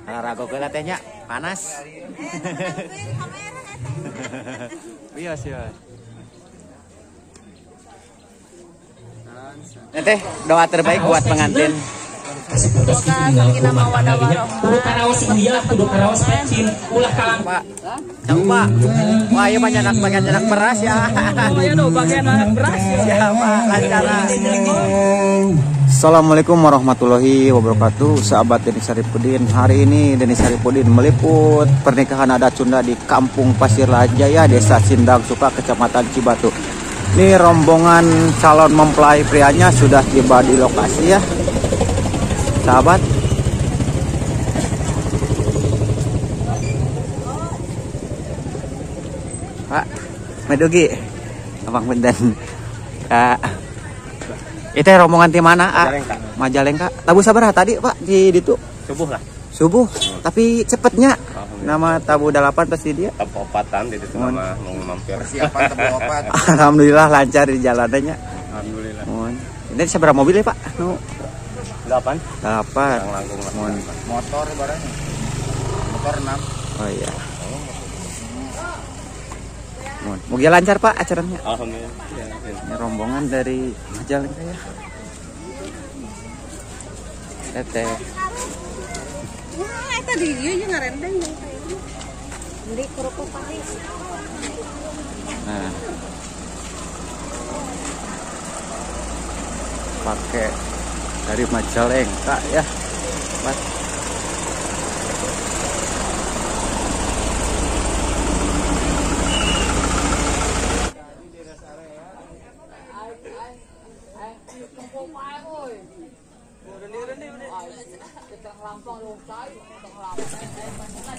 Olahraga ke katanya panas. Iya sih. Teh doa terbaik buat pengantin. Semoga sakinah mawaddah warahmah. Kudu karaos dia, kudu karaos pensin, ulah kalang. Pak. Pak. Wah, ieu banyak beras ya. Oh ya do bagian anak beras ya. Siapa lancara. Assalamualaikum warahmatullahi wabarakatuh. Sahabat Deni Saripudin. Hari ini Deni Saripudin meliput pernikahan adat Sunda di Kampung Pasir Lajaya, Desa Sindang Suka, Kecamatan Cibatu. Ini rombongan calon mempelai prianya sudah tiba di lokasi ya, sahabat. Pak Medugi, Abang Benden. Itu rombongan di mana? Majalengka. Tabu sabar tadi Pak di itu? Subuh lah. Subuh. Tapi cepetnya. Nama tabu 8 pasti dia. Tabu 4-an di situ nama mau mampir. Persiapan tabu 4. Alhamdulillah lancar di jalanannya. Alhamdulillah. Ini seberapa mobil ya Pak? 8. Yang langkung lah. Motor barangnya. Motor 6. Oh iya. Moga lancar Pak acaranya. Alhamdulillah. Ini rombongan dari Majalengka ya. Teteh. Wah, tadi dia aja ngarendeng yang kayak beli kerupuk Paris. Nah. Pakai dari Majalengka ya. Pak.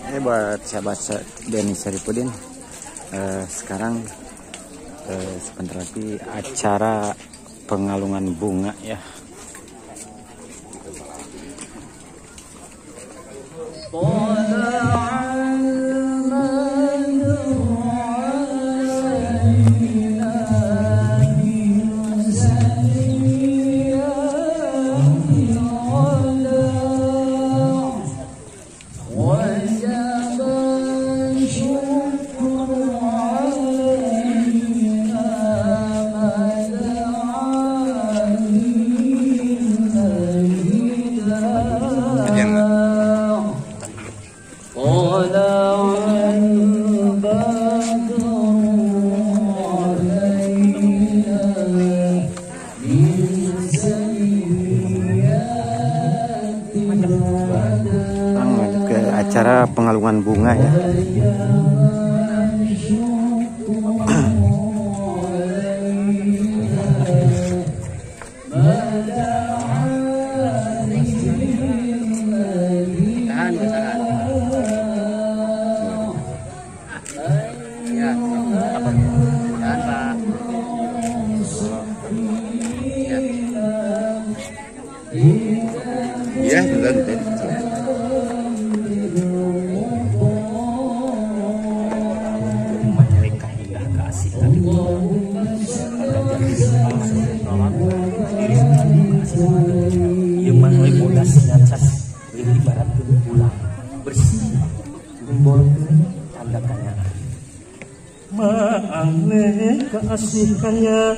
Ini buat sahabat Deni Saripudin. Sekarang sebentar lagi acara pengalungan bunga ya. Acara pengalungan bunga ya. Iya, betul. Ibarat pulang bersih simbol tanda kaya mane kasih kaya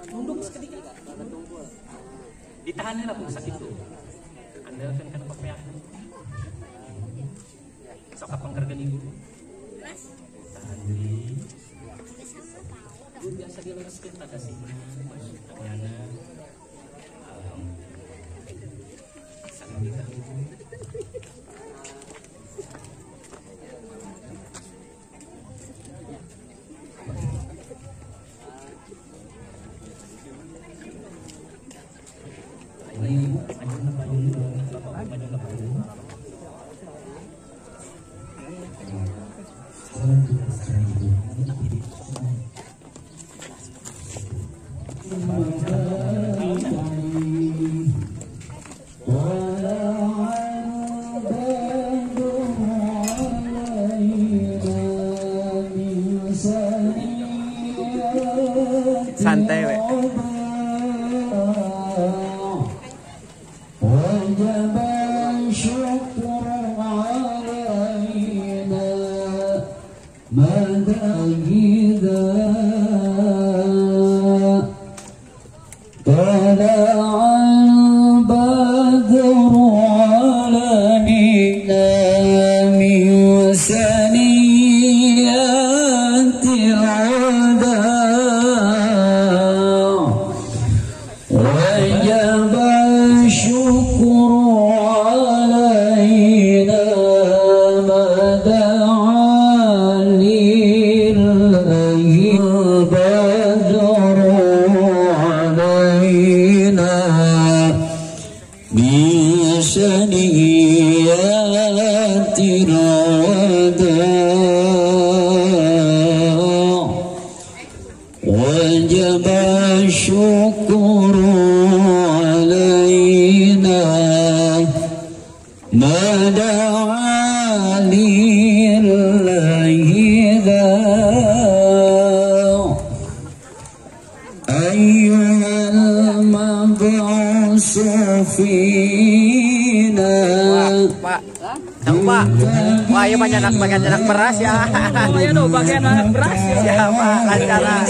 nunduk sedikit ditahan lah pun sakit tuh anda kan pakai sok apa kerja minggu tahan di biasa diluruskan pada sini ternyata alhamdulillah Santai we. Pak, Pak, wah iya bagian anak beras ya. Iya no, bagian anak beras ya. Siapa lancara.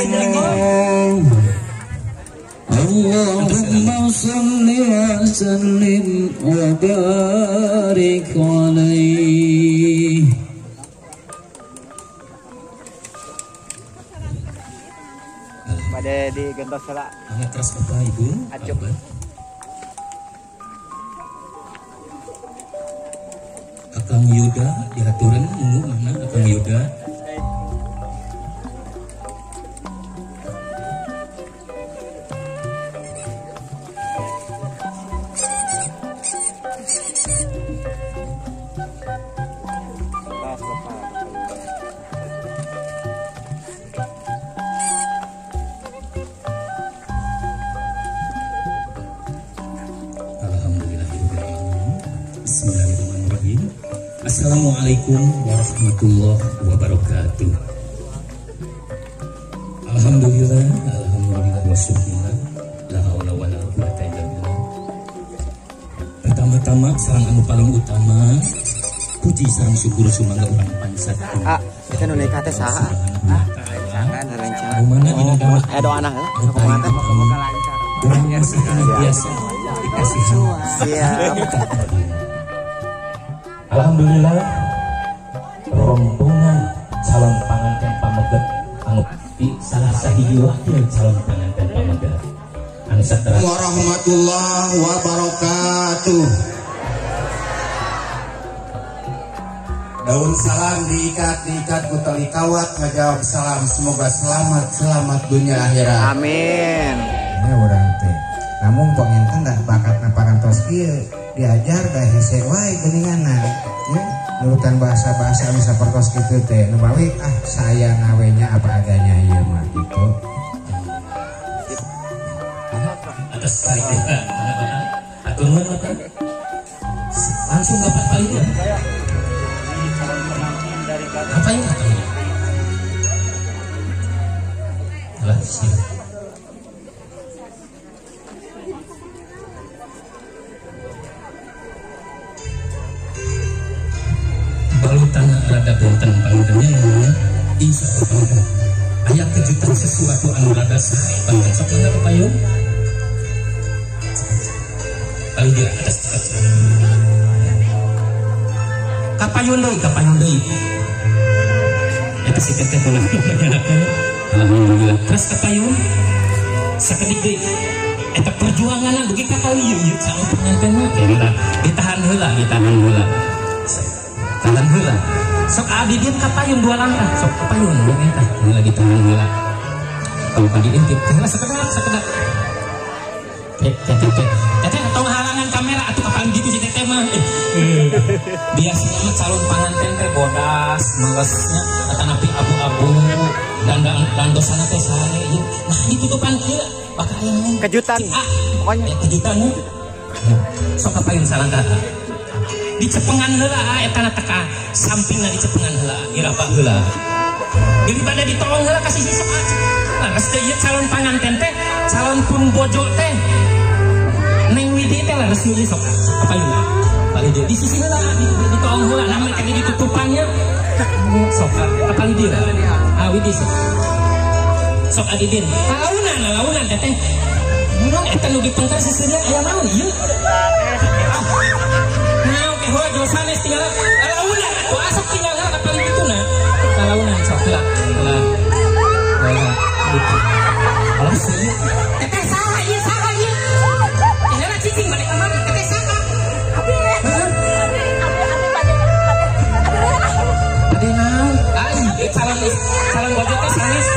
Allahumma salli wa sallim wa barik alaihi. Pada di gentos lah. Angkat keras Bapak Ibu. Acup. Akang Yuda diaturan dulu mana Akang Yuda. Bismillahirrahmanirrahim. Assalamualaikum warahmatullahi wabarakatuh. Alhamdulillah wa syukurillah. La haula wala quwata illa billah. Pertama-tama sareng anu paling utama puji sareng syukur sumangga urang pansat. Kita nu nikah teh saha? Sangan lancar. Mana dina damat Edo anak lah, kumaha teh semoga lancar. urang masih biasa dikasih Siap. Alhamdulillah rombongan calon panganten pameget anu di salah sahiji wakil calon panganten pameget anu satara warahmatullahi wabarakatuh. Daun salam diikat ku tali kawat ngajawab salam semoga selamat dunia akhirat. Amin. Ini orang teh namun penginten dah bakatna parantos kieu diajar dah hese wae geuninganna ya nurutan bahasa-bahasa anu sapertos kitu teh nu balik saya ngawenya apa adanya ieu mah gitu. atas tarik kita atur nuhun Bapak langsung dapat palingnya apa ini alah siap. Balutan rada benten pangdenya namanya insya Allah ayat kejutan sesuatu anu rada sae pangden sok mangga kepayung paling dia atas cepat kapayun deui eta si teteh ulah alhamdulillah terus kapayun sakedik deui eta perjuangan dugi kapayun ieu calon pengantin mah kira ditahan heula tahan heula sok abdi dieu kapayun dua langkah sok kapayun eta heula ditahan heula kalau tadi intip heula sakedak teteh tong halangan kamera atuh kapan gitu si teteh mah biasanya mah calon pengantin teh bodas malesnya atanapi abu-abu dan dosana teh sare ieu nah ditutupan kieu bakal yang Kejutan. pokoknya kejutannya sok kapain salangka di cepengan heula eta teka sampingna di cepengan heula iraba heula daripada ditolong heula kasih sisok aja lah teh ieu calon pengantin teh calon pun bojo teh neng widi teh lah resmi sok apa ieu paling dia di sisi heula ditolong heula namanya tadi ditutupannya sok apa dia widi sok adidin launan teteh burung eta nu dipengker sisirnya aya naon ieu nah oke hoa jo sanes tinggal launan atuh asap tinggal ka paling kituna launan sok lah alah seueur teteh saha ieu tinggalna cicing balik ka mari teteh saha ade naon calon bojo teh sanes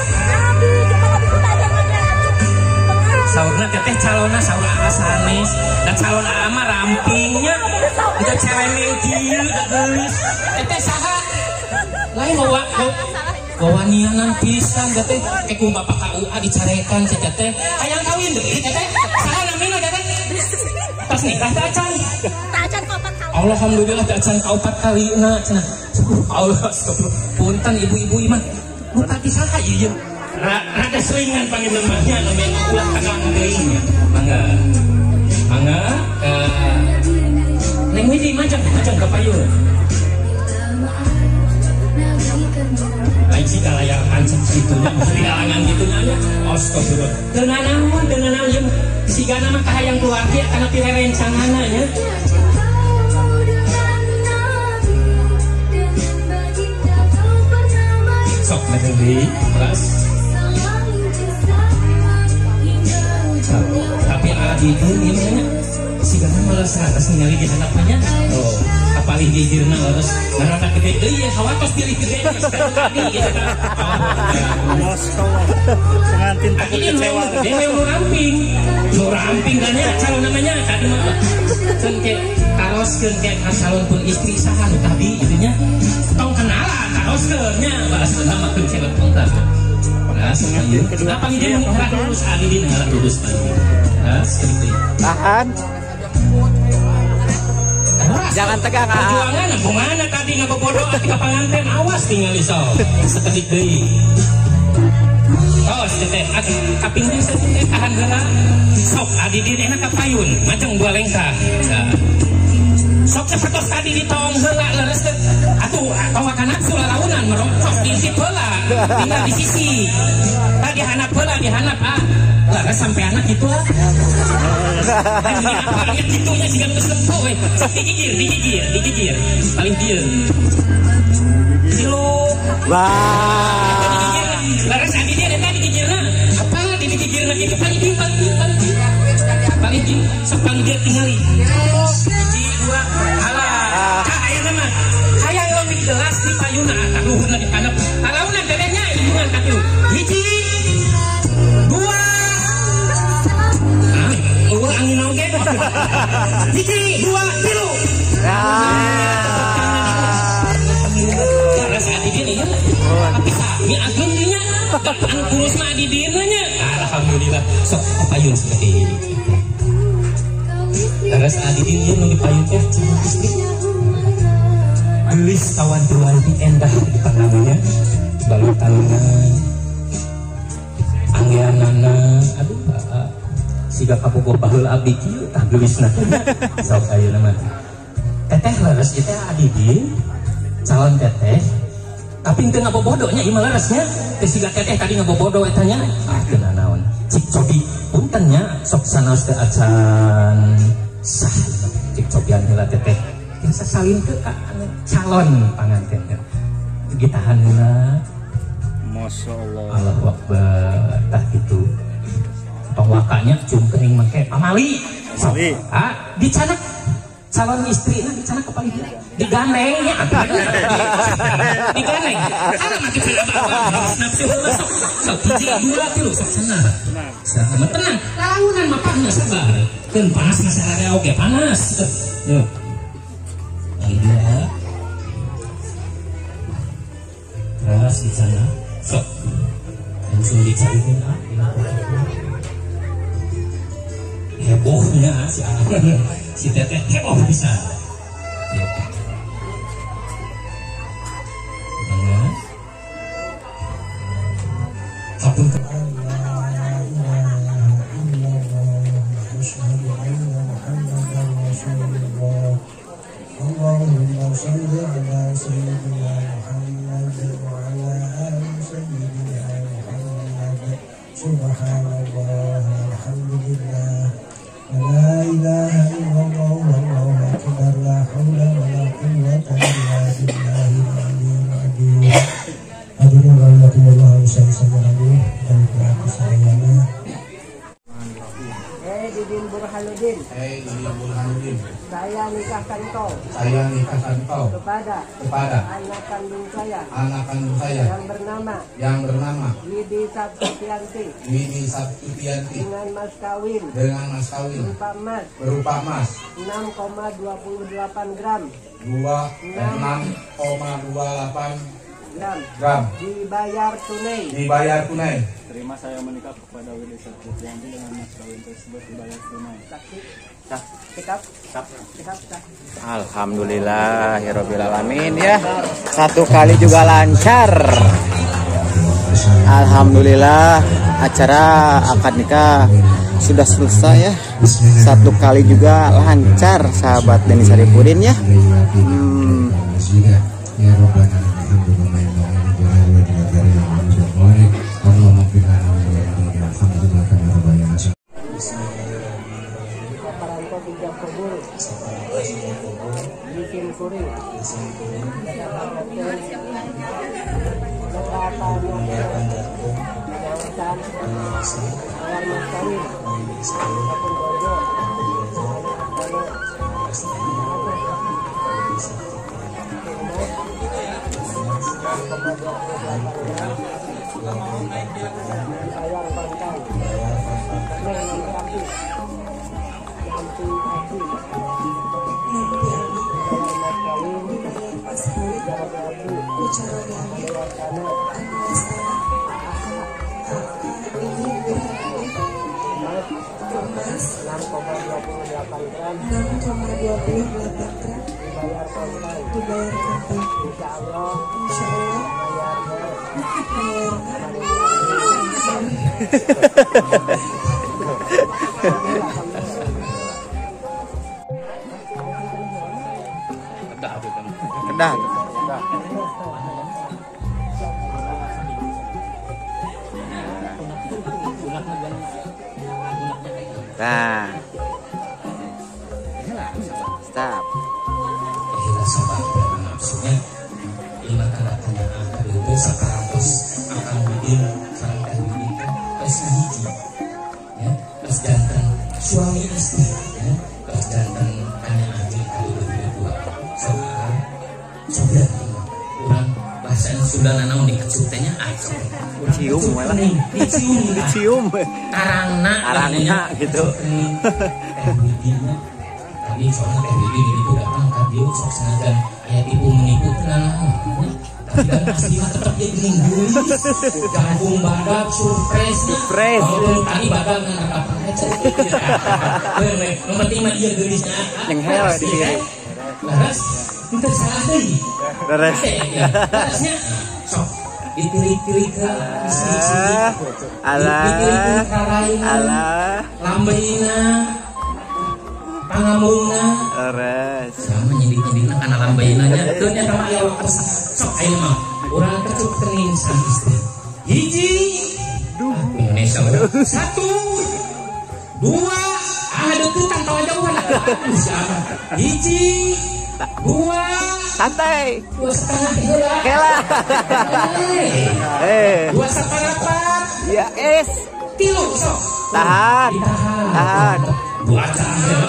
saurna teteh calona saur sanes dan calon ama rampingnya udah ceremeng kieu da geulis teteh saha lain bawa niangan pisan teteh keku bapak KUA dicarekan si teteh hayang kawin deui teteh saha namina teteh pas nikah teh acan alhamdulillah teh acan ka 4 kalina cenah Allah punten ibu-ibu imah bupati saha ieu rada seringan panggil namanya namanya ulah tegang deui mangga neng widi macam ka payun lain sih kalayar hancur gitunya di alangan gitunya ya astagfirullah dengan naon yang sigana mah kahayang keluarga kana pirerencanganna nya sok deui kelas tapi adi ini namanya si gana malas atas ningali di hadapannya oh apalih gigirna harus ngarana gede deui ya hawatos pilih gede tadi gitu pengantin takut kecewa dewe nu ramping dan ya calon namanya tadi mah kan ke karoskeun ke calon pun istri saha nu tadi itunya tong kenalan karoskeun nya balas nama keun cewek pungkas nah sekieu apa dia murah lulus adidin halah lulus nah seperti Tahan. Jangan tegang. Perjuangan kemana tadi ngabobodo ati ka panganten awas tinggal iso sekedik deui. Oh, teteh kaping teh teteh tahan heula. Sok adidin enak ka payun, majeng dua lengkah. Sok sapertos tadi ditong heula leres teh. Atuh tawa kana sula launan merosok diintip heula. Tinggal di sisi. Tadi dihanap heula dihanap lah sampai anak gitu lah. Paling gitunya sih kan kesempo we. Digigir. Paling dia. Silo. Wah. Laras adi dia tadi digigirna. Apa digigirna gitu paling di sepang dia tingali. Hiji dua halah. Aya mah. Hayang leuwih gelas di payuna luhurna dipanep. Alauna dedenya hubungan katu. Hiji dua angin oge. Hiji, dua, tilu. Cara saat ini ya. Ini agen dinya. Anu kurus mah di dinanya. Alhamdulillah. Sok payun seperti ini. Cara saat ini ya nu dipayun teh calon istri. Gelis kawan tuan di endah di panamanya. Balutangan. Angyanana. Aduh. Siga kabogoh baheul abdi kieu tah geulisna sok ayeuna mah teteh leres ieu teh adidin calon teteh tapi teu ngabobodonya ieu mah leresnya teh siga teteh tadi ngabobodo eta nya teu naon cik cobi punten nya sok sanaos teh acan sah cik cobian heula teteh tiasa salin teu ka calon panganten teh ditahan heula masyaallah Allahu akbar tah kitu pawakanya cungkring make pamali dicanak calon istri dicanak ke paling digandengnya digandeng karena makin nafsu sok hiji dua tilu sok sana tenang launan mah panas sabar keun panas masalah oge panas dia keras di sana sok langsung dicari guna hebohnya si teteh heboh bisa Allahumma shalli ala sayyidina Muhammad wa ala ali sayyidina Muhammad. Subhanallah, alhamdulillah, la ilaha illallah, wallahu akbar, la haula wa la quwwata illa billahil aliyyil azim. Hadirin rahimakumullah, wassalamualaikum warahmatullahi wabarakatuh. Didin Burhanuddin. Didin Burhanuddin. Saya nikahkan kau. Saya nikahkan kau Kepada anak kandung saya. Yang bernama Widi Sabtutianti. Dengan mas kawin. Berupa emas. 6,28 gram. 6,28 gram. Dibayar tunai. Terima saya menikah kepada Widi Sabtutianti dengan mas kawin tersebut dibayar tunai. Alhamdulillahirobbilalamin ya. Satu kali juga lancar. Alhamdulillah acara akad nikah sudah selesai ya. Satu kali juga lancar sahabat Denny Saripudin ya. Kedah. Nah, stop. Maksudnya lima tanda-tanda akhir itu sakaratos akan bikin sarangkan bikin terus hiji ya terus jantan suami istri ya terus jantan hanya adik kali berdua soal sudah kurang bahasa Sunda naon dikecutnya aja Cium malah dicium arangna gitu. Tadi soalnya teh bibi itu datang ke dia sok senajan ayat ibu menipu tenang tapi kan pasti mah tetap dia geling-geling gabung badak surprise walaupun tadi badak nggak apa-apa yang penting mah dia gelisnya yang hell di sini laras minta salah deh larasnya sok dipilih-pilih ke isi-isi dipilih-pilih ke lain lambaina pangamungna res sama nyedik-nyedikna kana lambainanya teu nya sama aya waktu sok aya mah urang kecup kening sang istri hiji Indonesia udah 1 2 deukeut tong jauhan hiji 2 santai 2,5 kela 2,4 ya es 3 sok tahan buat tahan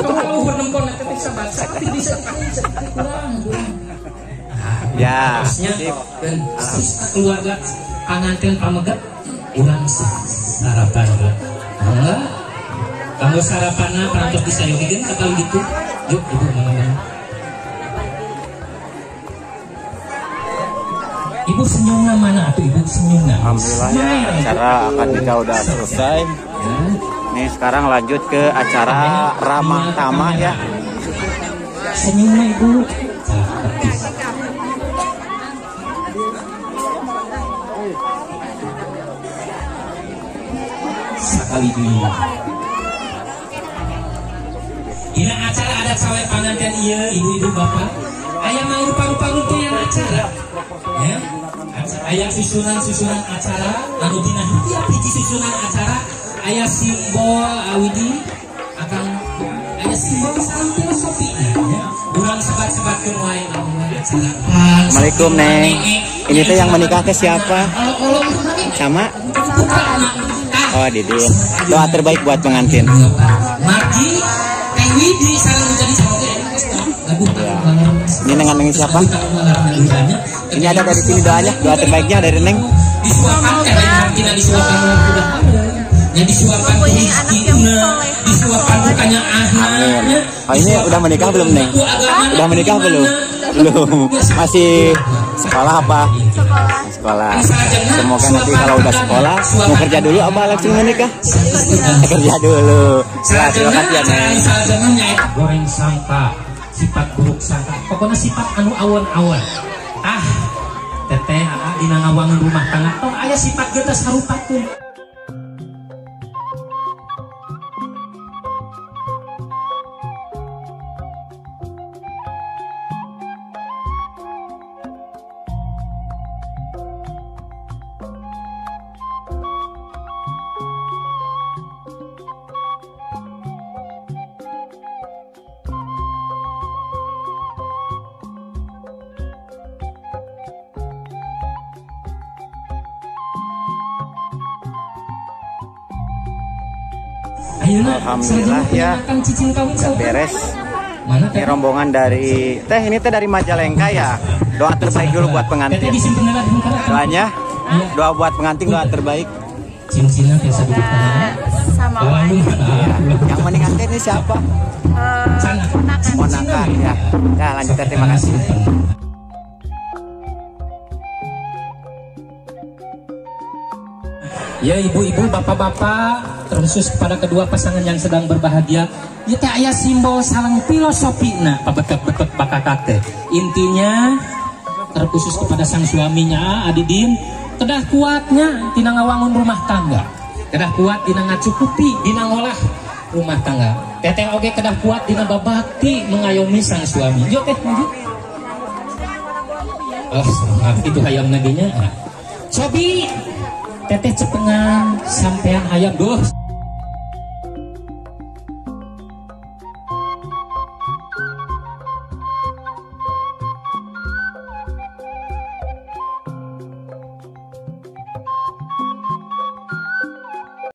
kalau bernempo nanti bisa baca tapi bisa kurang ya dan keluarga pengantin pamegat urang sarapan Kamu sarapan perantos bisa yuk bikin kalau gitu. Yuk ibu mana. Ibu senyumnya mana tuh ibu senyumnya? Alhamdulillah ya, acara akad nikah udah selesai. Nih sekarang lanjut ke acara ramah tamah ya. Senyumnya ibu. Sekali dulu. Ini acara ada cawe panganten iya ibu-ibu bapak. Ayah mau rupa-rupa yang acara. Ya. Ayah susunan acara lalu dina tiap hiji susunan acara ayah simbol awidi akan ayah simbol salam filosofinya ya. Urang sebat-sebat ke wae acara. Assalamualaikum Neng. Ini teh yang menikah ke siapa? Sama? Oh Didin. Doa terbaik buat pengantin. Margi Teh Widi sareng menjadi lagu ini dengan siapa? Ini ada dari sini doanya, doa terbaiknya dari Neng. Disuapkan tidak disuapkan yang disuapkan disuapkan bukannya amin. Oh ini udah menikah belum Neng? Udah menikah belum? Belum. Masih sekolah apa? Sekolah. Semoga nanti kalau udah sekolah mau kerja dulu apa langsung menikah? Kerja dulu. Nah, terima kasih ya Neng. Goreng sangka, sifat buruk sangka. Pokoknya sifat anu awan-awan. Teteh dina ngawangun rumah tangga. Tong aya sifat kita sarupakeun. Alhamdulillah ya, udah beres. Ini rombongan dari ini dari Majalengka ya. Doa terbaik dulu buat pengantin. Doanya, doa buat pengantin, doa terbaik. Cincinnya biasa duduk sama ya. Yang menikah ini siapa? Ponakan ya. Nah lanjut terima kasih. Ya ibu-ibu, bapak-bapak, terkhusus kepada kedua pasangan yang sedang berbahagia, ya teh aya simbol salang filosofi nah pabetek-betek bakakate. Intinya terkhusus kepada sang suaminya Adidin, kedah kuatnya tina ngawangun rumah tangga, kedah kuat tina ngacukupi dina ngolah rumah tangga. Teteh oge kedah kuat dina babakti mengayomi sang suami. Yo teh lanjut. Oh, itu hayam naginya. Cobi teteh cepengan sampean hayam doh.